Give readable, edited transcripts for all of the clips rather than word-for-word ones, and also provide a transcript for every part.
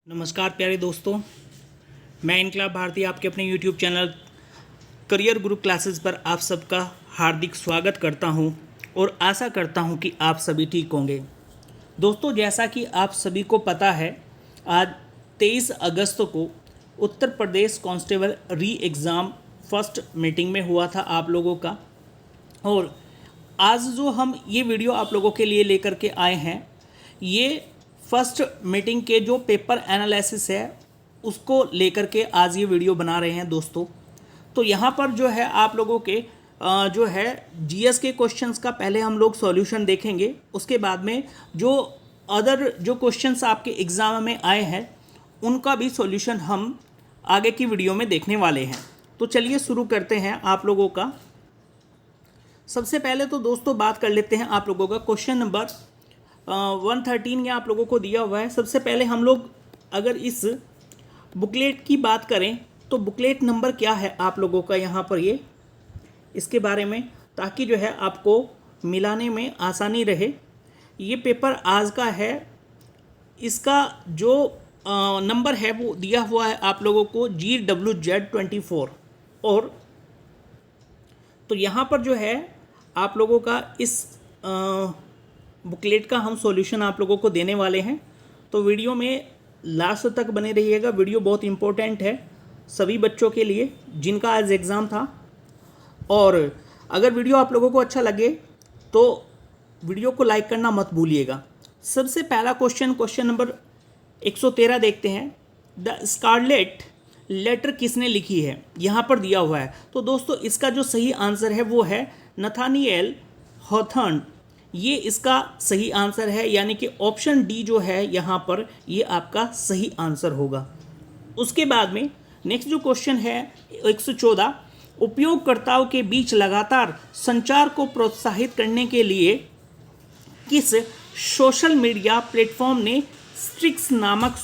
नमस्कार प्यारे दोस्तों, मैं इनकलाब भारती आपके अपने YouTube चैनल करियर गुरु क्लासेस पर आप सबका हार्दिक स्वागत करता हूं और आशा करता हूं कि आप सभी ठीक होंगे। दोस्तों, जैसा कि आप सभी को पता है, आज 23 अगस्त को Uttar Pradesh constable re exam first meeting में हुआ था आप लोगों का। और आज जो हम ये वीडियो आप लोगों के लिए लेकर के आए हैं, ये फर्स्ट मीटिंग के जो पेपर एनालिसिस है उसको लेकर के आज ये वीडियो बना रहे हैं दोस्तों। तो यहाँ पर जो है आप लोगों के जो है जीएस के क्वेश्चंस का पहले हम लोग सॉल्यूशन देखेंगे। उसके बाद में जो अदर जो क्वेश्चंस आपके एग्ज़ाम में आए हैं उनका भी सॉल्यूशन हम आगे की वीडियो में देखने वाले हैं। तो चलिए शुरू करते हैं आप लोगों का। सबसे पहले तो दोस्तों बात कर लेते हैं आप लोगों का क्वेश्चन नंबर 113 ये आप लोगों को दिया हुआ है। सबसे पहले हम लोग अगर इस बुकलेट की बात करें तो बुकलेट नंबर क्या है आप लोगों का यहाँ पर, ये इसके बारे में, ताकि जो है आपको मिलाने में आसानी रहे। ये पेपर आज का है, इसका जो नंबर है वो दिया हुआ है आप लोगों को GWZ24। और तो यहाँ पर जो है आप लोगों का इस बुकलेट का हम सॉल्यूशन आप लोगों को देने वाले हैं। तो वीडियो में लास्ट तक बने रहिएगा। वीडियो बहुत इंपॉर्टेंट है सभी बच्चों के लिए जिनका आज एग्ज़ाम था। और अगर वीडियो आप लोगों को अच्छा लगे तो वीडियो को लाइक करना मत भूलिएगा। सबसे पहला क्वेश्चन नंबर 113 देखते हैं। द स्कारलेट लेटर किसने लिखी है, यहाँ पर दिया हुआ है। तो दोस्तों इसका जो सही आंसर है वो है नथानिएल हॉथर्न। ये इसका सही आंसर है, यानी कि ऑप्शन डी जो है यहाँ पर ये आपका सही आंसर होगा। उसके बाद में नेक्स्ट जो क्वेश्चन है 114, उपयोगकर्ताओं के बीच लगातार संचार को प्रोत्साहित करने के लिए किस सोशल मीडिया प्लेटफॉर्म ने स्ट्रिक्स नामक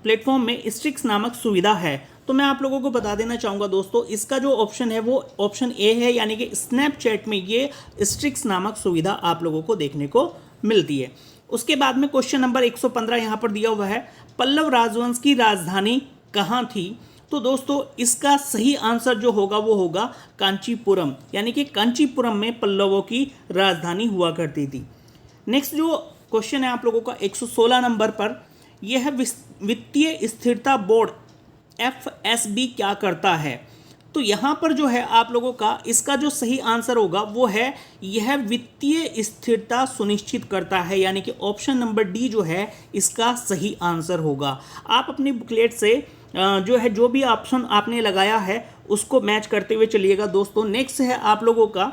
प्लेटफॉर्म में स्ट्रिक्स नामक सुविधा है। तो मैं आप लोगों को बता देना चाहूँगा दोस्तों, इसका जो ऑप्शन है वो ऑप्शन ए है, यानी कि स्नैपचैट में ये स्ट्रिक्स नामक सुविधा आप लोगों को देखने को मिलती है। उसके बाद में क्वेश्चन नंबर 115 यहाँ पर दिया हुआ है, पल्लव राजवंश की राजधानी कहाँ थी। तो दोस्तों इसका सही आंसर जो होगा वो होगा कांचीपुरम, यानी कि कांचीपुरम में पल्लवों की राजधानी हुआ करती थी। नेक्स्ट जो क्वेश्चन है आप लोगों का 116 नंबर पर, यह है वित्तीय स्थिरता बोर्ड FSB क्या करता है। तो यहाँ पर जो है आप लोगों का इसका जो सही आंसर होगा वो है यह वित्तीय स्थिरता सुनिश्चित करता है, यानी कि ऑप्शन नंबर डी जो है इसका सही आंसर होगा। आप अपनी बुकलेट से जो है जो भी ऑप्शन आपने लगाया है उसको मैच करते हुए चलिएगा दोस्तों। नेक्स्ट है आप लोगों का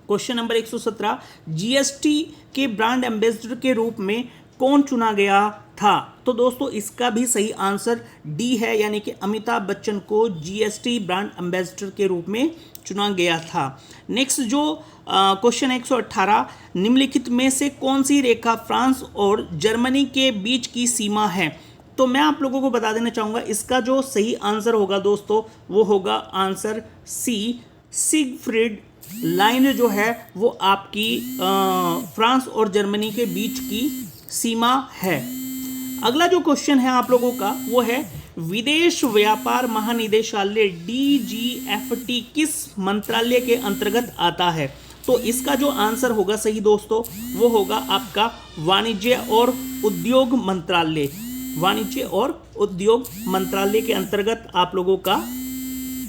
क्वेश्चन नंबर 117, GST के ब्रांड एम्बेसडर के रूप में कौन चुना गया था। तो दोस्तों इसका भी सही आंसर डी है, यानी कि अमिताभ बच्चन को GST ब्रांड एम्बेसडर के रूप में चुना गया था। नेक्स्ट जो क्वेश्चन 118, निम्नलिखित में से कौन सी रेखा फ्रांस और जर्मनी के बीच की सीमा है। तो मैं आप लोगों को बता देना चाहूँगा इसका जो सही आंसर होगा दोस्तों वो होगा आंसर सी, सिगफ्रीड लाइन जो है वो आपकी फ्रांस और जर्मनी के बीच की सीमा है। अगला जो क्वेश्चन है आप लोगों का वो है, विदेश व्यापार महानिदेशालय DGFT किस मंत्रालय के अंतर्गत आता है। तो इसका जो आंसर होगा सही दोस्तों वो होगा आपका वाणिज्य और उद्योग मंत्रालय। वाणिज्य और उद्योग मंत्रालय के अंतर्गत आप लोगों का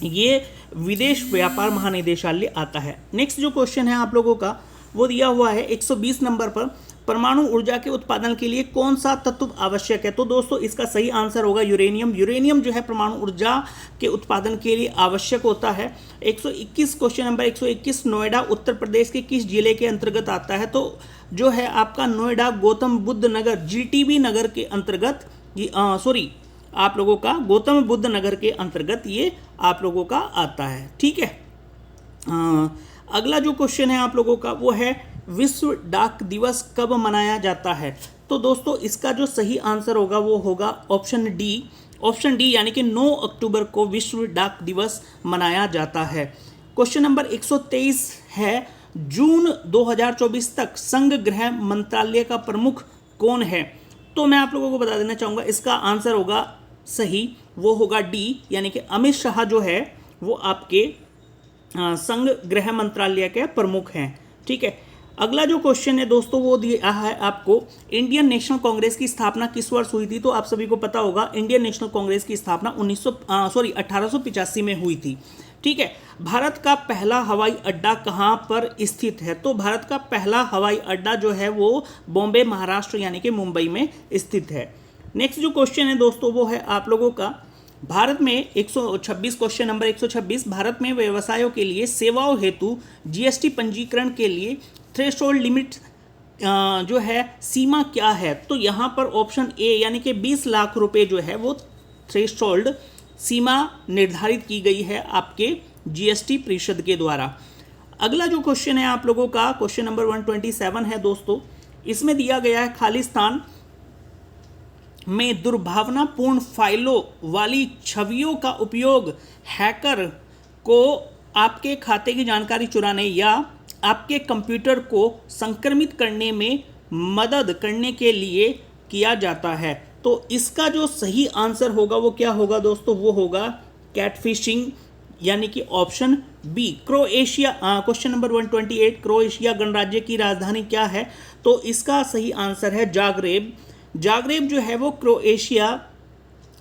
ये विदेश व्यापार महानिदेशालय आता है। नेक्स्ट जो क्वेश्चन है आप लोगों का वो दिया हुआ है 120 नंबर पर, परमाणु ऊर्जा के उत्पादन के लिए कौन सा तत्व आवश्यक है। तो दोस्तों इसका सही आंसर होगा यूरेनियम। यूरेनियम जो है परमाणु ऊर्जा के उत्पादन के लिए आवश्यक होता है। 121 क्वेश्चन नंबर 121, नोएडा उत्तर प्रदेश के किस जिले के अंतर्गत आता है। तो जो है आपका नोएडा गौतम बुद्ध नगर GTB नगर के अंतर्गत, आप लोगों का गौतम बुद्ध नगर के अंतर्गत ये आप लोगों का आता है। ठीक है। अगला जो क्वेश्चन है आप लोगों का वो है, विश्व डाक दिवस कब मनाया जाता है। तो दोस्तों इसका जो सही आंसर होगा वो होगा ऑप्शन डी, यानी कि 9 अक्टूबर को विश्व डाक दिवस मनाया जाता है। क्वेश्चन नंबर 123 है, जून 2024 तक संघ गृह मंत्रालय का प्रमुख कौन है? तो मैं आप लोगों को बता देना चाहूँगा इसका आंसर होगा सही, वो होगा डी, यानी कि अमित शाह जो है वो आपके संघ गृह मंत्रालय के प्रमुख हैं। ठीक है, अगला जो क्वेश्चन है दोस्तों वो दिया है आपको, इंडियन नेशनल कांग्रेस की स्थापना किस वर्ष हुई थी? तो आप सभी को पता होगा इंडियन नेशनल कांग्रेस की स्थापना 1885 में हुई थी। ठीक है, भारत का पहला हवाई अड्डा कहाँ पर स्थित है? तो भारत का पहला हवाई अड्डा जो है वो बॉम्बे महाराष्ट्र यानी कि मुंबई में स्थित है। नेक्स्ट जो क्वेश्चन है दोस्तों वो है आप लोगों का, भारत में 126 क्वेश्चन नंबर 126, भारत में व्यवसायों के लिए सेवाओं हेतु जीएसटी पंजीकरण के लिए थ्रेशोल्ड लिमिट जो है सीमा क्या है? तो यहाँ पर ऑप्शन ए यानी कि 20 लाख रुपए जो है वो थ्रेशोल्ड सीमा निर्धारित की गई है आपके जीएसटी परिषद के द्वारा। अगला जो क्वेश्चन है आप लोगों का क्वेश्चन नंबर 127 है दोस्तों, इसमें दिया गया है खालिस्तान में दुर्भावनापूर्ण फाइलों वाली छवियों का उपयोग हैकर को आपके खाते की जानकारी चुराने या आपके कंप्यूटर को संक्रमित करने में मदद करने के लिए किया जाता है। तो इसका जो सही आंसर होगा वो क्या होगा दोस्तों? वो होगा कैटफिशिंग यानी कि option B Croatia. Question number 128, Croatia गणराज्य की राजधानी क्या है? तो इसका सही आंसर है जाग्रेब। जाग्रेब जो है वो क्रोएशिया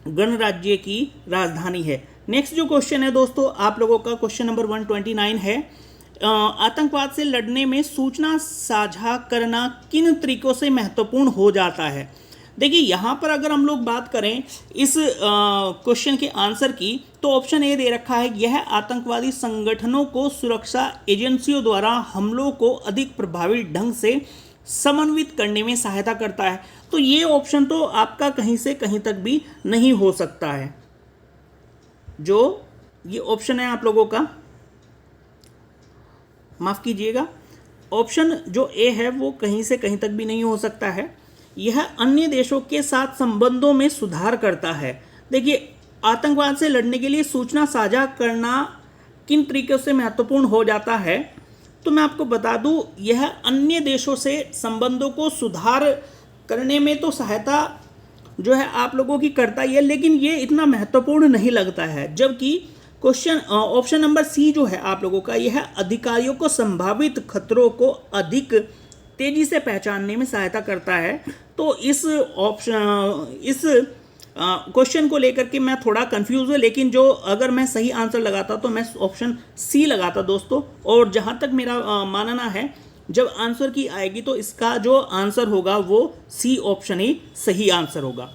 गणराज्य की राजधानी है। नेक्स्ट जो क्वेश्चन है दोस्तों आप लोगों का क्वेश्चन नंबर 129 है, आतंकवाद से लड़ने में सूचना साझा करना किन तरीकों से महत्वपूर्ण हो जाता है? देखिए यहाँ पर अगर हम लोग बात करें इस क्वेश्चन के आंसर की, तो ऑप्शन ए दे रखा है, यह आतंकवादी संगठनों को सुरक्षा एजेंसियों द्वारा हमलों को अधिक प्रभावी ढंग से समन्वित करने में सहायता करता है। तो ये ऑप्शन तो आपका कहीं से कहीं तक भी नहीं हो सकता है। जो ये ऑप्शन है आप लोगों का, माफ कीजिएगा, ऑप्शन जो ए है वो कहीं से कहीं तक भी नहीं हो सकता है। यह अन्य देशों के साथ संबंधों में सुधार करता है। देखिए आतंकवाद से लड़ने के लिए सूचना साझा करना किन तरीकों से महत्वपूर्ण हो जाता है? तो मैं आपको बता दूं, यह अन्य देशों से संबंधों को सुधार करने में तो सहायता जो है आप लोगों की करता ही है, लेकिन ये इतना महत्वपूर्ण नहीं लगता है। जबकि क्वेश्चन ऑप्शन नंबर सी जो है आप लोगों का, यह अधिकारियों को संभावित खतरों को अधिक तेजी से पहचानने में सहायता करता है। तो इस क्वेश्चन को लेकर के मैं थोड़ा कंफ्यूज हूँ, लेकिन जो अगर मैं सही आंसर लगाता तो मैं ऑप्शन सी लगाता दोस्तों। और जहाँ तक मेरा मानना है, जब आंसर की आएगी तो इसका जो आंसर होगा वो सी ऑप्शन ही सही आंसर होगा।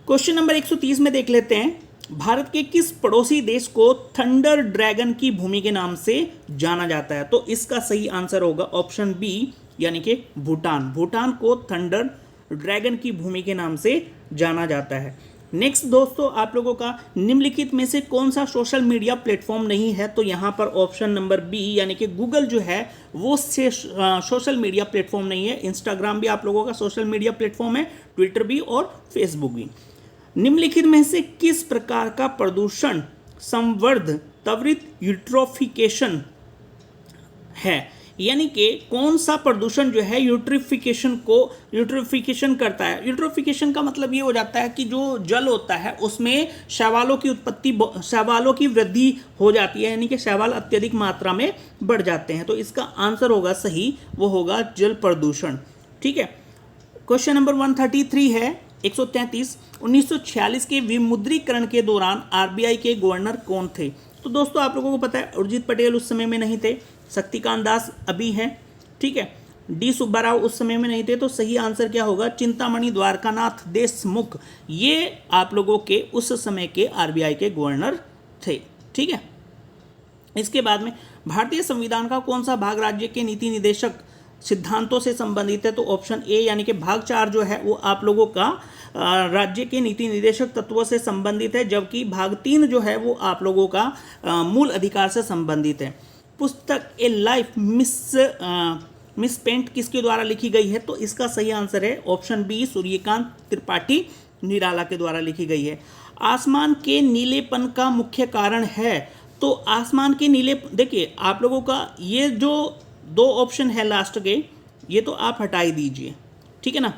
क्वेश्चन नंबर 130 में देख लेते हैं, भारत के किस पड़ोसी देश को थंडर ड्रैगन की भूमि के नाम से जाना जाता है? तो इसका सही आंसर होगा ऑप्शन बी यानी कि भूटान। भूटान को थंडर ड्रैगन की भूमि के नाम से जाना जाता है। नेक्स्ट दोस्तों आप लोगों का, निम्नलिखित में से कौन सा सोशल मीडिया प्लेटफॉर्म नहीं है? तो यहाँ पर ऑप्शन नंबर बी यानी कि गूगल जो है वो सोशल मीडिया प्लेटफॉर्म नहीं है। इंस्टाग्राम भी आप लोगों का सोशल मीडिया प्लेटफॉर्म है, ट्विटर भी और फेसबुक भी। निम्नलिखित में से किस प्रकार का प्रदूषण संवर्ध त्वरित यूट्रोफिकेशन है? यानी कि कौन सा प्रदूषण जो है यूट्रोफिकेशन करता है? यूट्रोफिकेशन का मतलब ये हो जाता है कि जो जल होता है उसमें शैवालों की वृद्धि हो जाती है, यानी कि शैवाल अत्यधिक मात्रा में बढ़ जाते हैं। तो इसका आंसर होगा सही, वो होगा जल प्रदूषण। ठीक है, क्वेश्चन नंबर 133 है 133, 1946 के विमुद्रीकरण के दौरान आरबीआई के गवर्नर कौन थे? तो दोस्तों आप लोगों को पता है उर्जित पटेल उस समय में नहीं थे, शक्तिकांत दास अभी हैं, ठीक है, डी सुब्बा राव उस समय में नहीं थे। तो सही आंसर क्या होगा? चिंतामणि द्वारकानाथ देशमुख, ये आप लोगों के उस समय के आरबीआई के गवर्नर थे। ठीक है, इसके बाद में भारतीय संविधान का कौन सा भाग राज्य के नीति निदेशक सिद्धांतों से संबंधित है? तो ऑप्शन ए यानी कि भाग 4 जो है वो आप लोगों का राज्य के नीति निर्देशक तत्वों से संबंधित है, जबकि भाग 3 जो है वो आप लोगों का मूल अधिकार से संबंधित है। पुस्तक ए लाइफ मिस पेंट किसके द्वारा लिखी गई है? तो इसका सही आंसर है ऑप्शन बी सूर्यकांत त्रिपाठी निराला के द्वारा लिखी गई है। आसमान के नीलेपन का मुख्य कारण है? तो आसमान के नीले, देखिए आप लोगों का ये जो 2 ऑप्शन है लास्ट के, ये तो आप हटा ही दीजिए, ठीक है ना।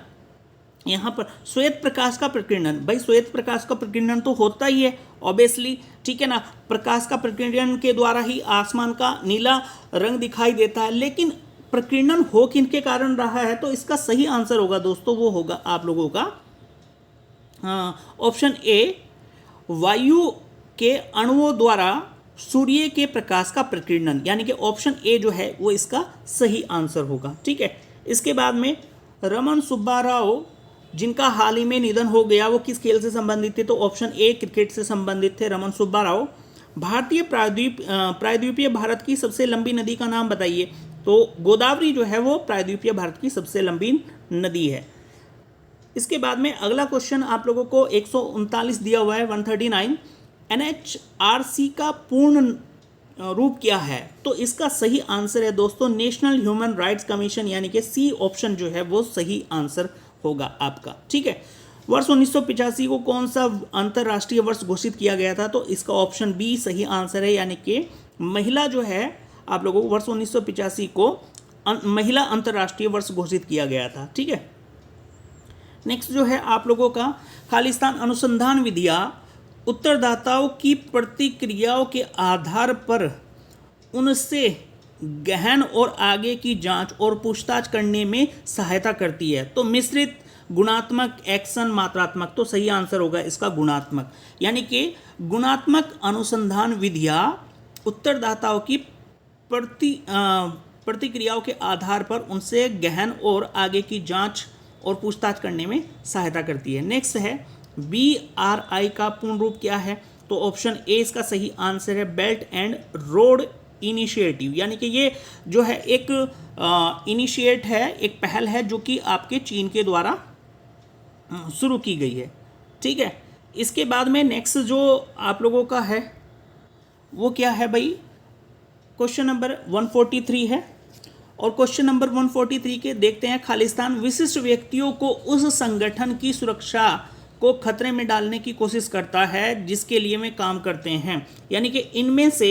यहाँ पर श्वेत प्रकाश का प्रकीर्णन, भाई श्वेत प्रकाश का प्रकीर्णन तो होता ही है ऑब्वियसली, ठीक है ना। प्रकाश का प्रकीर्णन के द्वारा ही आसमान का नीला रंग दिखाई देता है, लेकिन प्रकीर्णन हो किनके कारण रहा है, तो इसका सही आंसर होगा दोस्तों, वो होगा आप लोगों का ऑप्शन ए, वायु के अणुओं द्वारा सूर्य के प्रकाश का प्रकीर्णन, यानी कि ऑप्शन ए जो है वो इसका सही आंसर होगा, ठीक है। इसके बाद में रमन सुब्बा राव, जिनका हाल ही में निधन हो गया, वो किस खेल से संबंधित थे, तो ऑप्शन ए क्रिकेट से संबंधित थे रमन सुब्बा राव। भारतीय प्रायद्वीपीय भारत की सबसे लंबी नदी का नाम बताइए, तो गोदावरी जो है वो प्रायद्वीपीय भारत की सबसे लंबी नदी है। इसके बाद में अगला क्वेश्चन आप लोगों को 139 दिया हुआ है, 139, NHRC का पूर्ण रूप क्या है, तो इसका सही आंसर है दोस्तों नेशनल ह्यूमन राइट्स कमीशन, यानी कि सी ऑप्शन जो है वो सही आंसर होगा आपका, ठीक है। वर्ष 1985 को कौन सा अंतर्राष्ट्रीय वर्ष घोषित किया गया था, तो इसका ऑप्शन बी सही आंसर है, यानी कि महिला जो है आप लोगों को वर्ष 1985 को महिला अंतर्राष्ट्रीय वर्ष घोषित किया गया था, ठीक है। नेक्स्ट जो है आप लोगों का खालिस्तान अनुसंधान विधियां उत्तरदाताओं की प्रतिक्रियाओं के आधार पर उनसे गहन और आगे की जांच और पूछताछ करने में सहायता करती है, तो मिश्रित, गुणात्मक, एक्शन, मात्रात्मक, तो सही आंसर होगा इसका गुणात्मक, यानी कि गुणात्मक अनुसंधान विधियां उत्तरदाताओं की प्रतिक्रियाओं के आधार पर उनसे गहन और आगे की जांच और पूछताछ करने में सहायता करती है। नेक्स्ट है BRI का पूर्ण रूप क्या है, तो ऑप्शन ए इसका सही आंसर है बेल्ट एंड रोड इनिशिएटिव, यानी कि ये जो है एक इनिशिएट है, एक पहल है जो कि आपके चीन के द्वारा शुरू की गई है, ठीक है। इसके बाद में नेक्स्ट जो आप लोगों का है वो क्या है भाई, क्वेश्चन नंबर 143 है, और क्वेश्चन नंबर 143 के देखते हैं, खालिस्तान विशिष्ट व्यक्तियों को उस संगठन की सुरक्षा को खतरे में डालने की कोशिश करता है जिसके लिए वे काम करते हैं, यानी कि इनमें से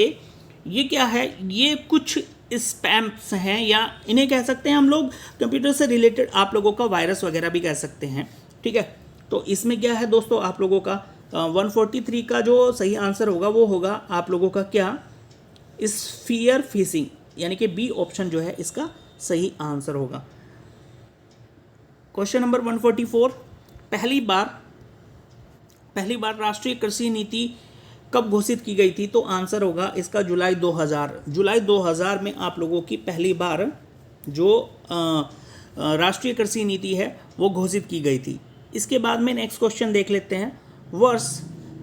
ये क्या है, ये कुछ स्पैम्स हैं, या इन्हें कह सकते हैं हम लोग कंप्यूटर से रिलेटेड आप लोगों का वायरस वगैरह भी कह सकते हैं, ठीक है। तो इसमें क्या है दोस्तों आप लोगों का 143 का जो सही आंसर होगा वो होगा आप लोगों का क्या, स्फीयर फिशिंग, यानी कि बी ऑप्शन जो है इसका सही आंसर होगा। क्वेश्चन नंबर 144, पहली बार राष्ट्रीय कृषि नीति कब घोषित की गई थी, तो आंसर होगा इसका जुलाई 2000 में आप लोगों की पहली बार जो राष्ट्रीय कृषि नीति है वो घोषित की गई थी। इसके बाद में नेक्स्ट क्वेश्चन देख लेते हैं, वर्ष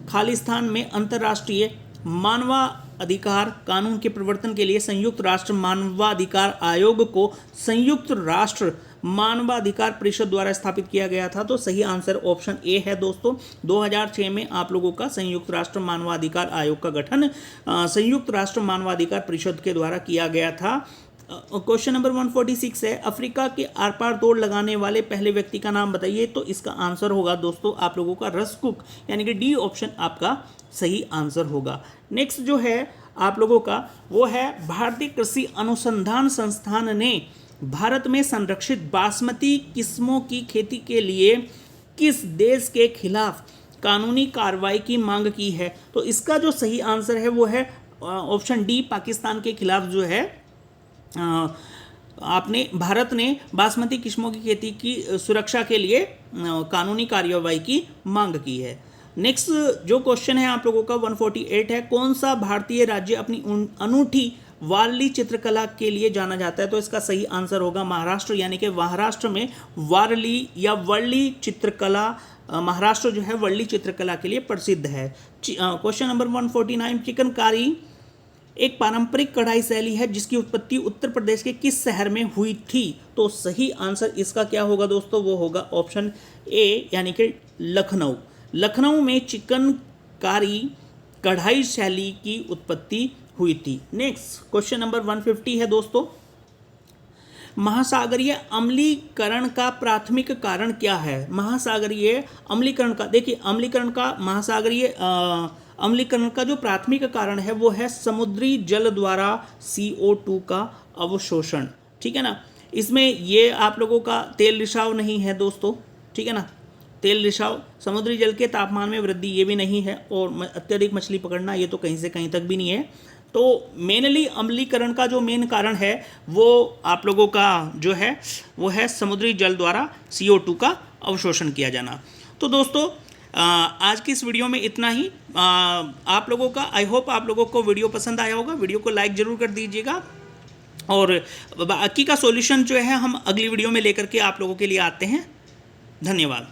खालिस्तान में अंतर्राष्ट्रीय मानवाधिकार कानून के प्रवर्तन के लिए संयुक्त राष्ट्र मानवाधिकार आयोग को संयुक्त राष्ट्र मानवाधिकार परिषद द्वारा स्थापित किया गया था, तो सही आंसर ऑप्शन ए है दोस्तों। 2006 में आप लोगों का संयुक्त राष्ट्र मानवाधिकार आयोग का गठन संयुक्त राष्ट्र मानवाधिकार परिषद के द्वारा किया गया था। क्वेश्चन नंबर 146 है, अफ्रीका के आर पार दौड़ लगाने वाले पहले व्यक्ति का नाम बताइए, तो इसका आंसर होगा दोस्तों आप लोगों का रस कुक, यानी कि डी ऑप्शन आपका सही आंसर होगा। नेक्स्ट जो है आप लोगों का वो है, भारतीय कृषि अनुसंधान संस्थान ने भारत में संरक्षित बासमती किस्मों की खेती के लिए किस देश के खिलाफ कानूनी कार्रवाई की मांग की है, तो इसका जो सही आंसर है वो है ऑप्शन डी, पाकिस्तान के खिलाफ जो है भारत ने बासमती किस्मों की खेती की सुरक्षा के लिए कानूनी कार्रवाई की मांग की है। नेक्स्ट जो क्वेश्चन है आप लोगों का 148 है, कौन सा भारतीय राज्य अपनी अनूठी वारली चित्रकला के लिए जाना जाता है, तो इसका सही आंसर होगा महाराष्ट्र, यानी कि महाराष्ट्र में वारली या वर्ली चित्रकला, महाराष्ट्र जो है वर्ली चित्रकला के लिए प्रसिद्ध है। क्वेश्चन नंबर 149, चिकनकारी एक पारंपरिक कढ़ाई शैली है जिसकी उत्पत्ति उत्तर प्रदेश के किस शहर में हुई थी, तो सही आंसर इसका क्या होगा दोस्तों, वो होगा ऑप्शन ए, यानी कि लखनऊ। लखनऊ में चिकनकारी कढ़ाई शैली की उत्पत्ति हुई थी। नेक्स्ट क्वेश्चन नंबर 150 है दोस्तों, महासागरीय अम्लीकरण का प्राथमिक कारण क्या है। महासागरीय अम्लीकरण का, देखिए अम्लीकरण का, महासागरीय अम्लीकरण का जो प्राथमिक कारण है वो है समुद्री जल द्वारा CO2 का अवशोषण, ठीक है ना। इसमें ये आप लोगों का तेल रिसाव नहीं है दोस्तों, ठीक है ना। तेल रिसाव, समुद्री जल के तापमान में वृद्धि, ये भी नहीं है। और अत्यधिक मछली पकड़ना, ये तो कहीं से कहीं तक भी नहीं है। तो मेनली अम्लीकरण का जो मेन कारण है वो आप लोगों का जो है वो है समुद्री जल द्वारा CO2 का अवशोषण किया जाना। तो दोस्तों आज की इस वीडियो में इतना ही। आप लोगों का, आई होप आप लोगों को वीडियो पसंद आया होगा। वीडियो को लाइक ज़रूर कर दीजिएगा और बाकी का सॉल्यूशन जो है हम अगली वीडियो में लेकर के आप लोगों के लिए आते हैं। धन्यवाद।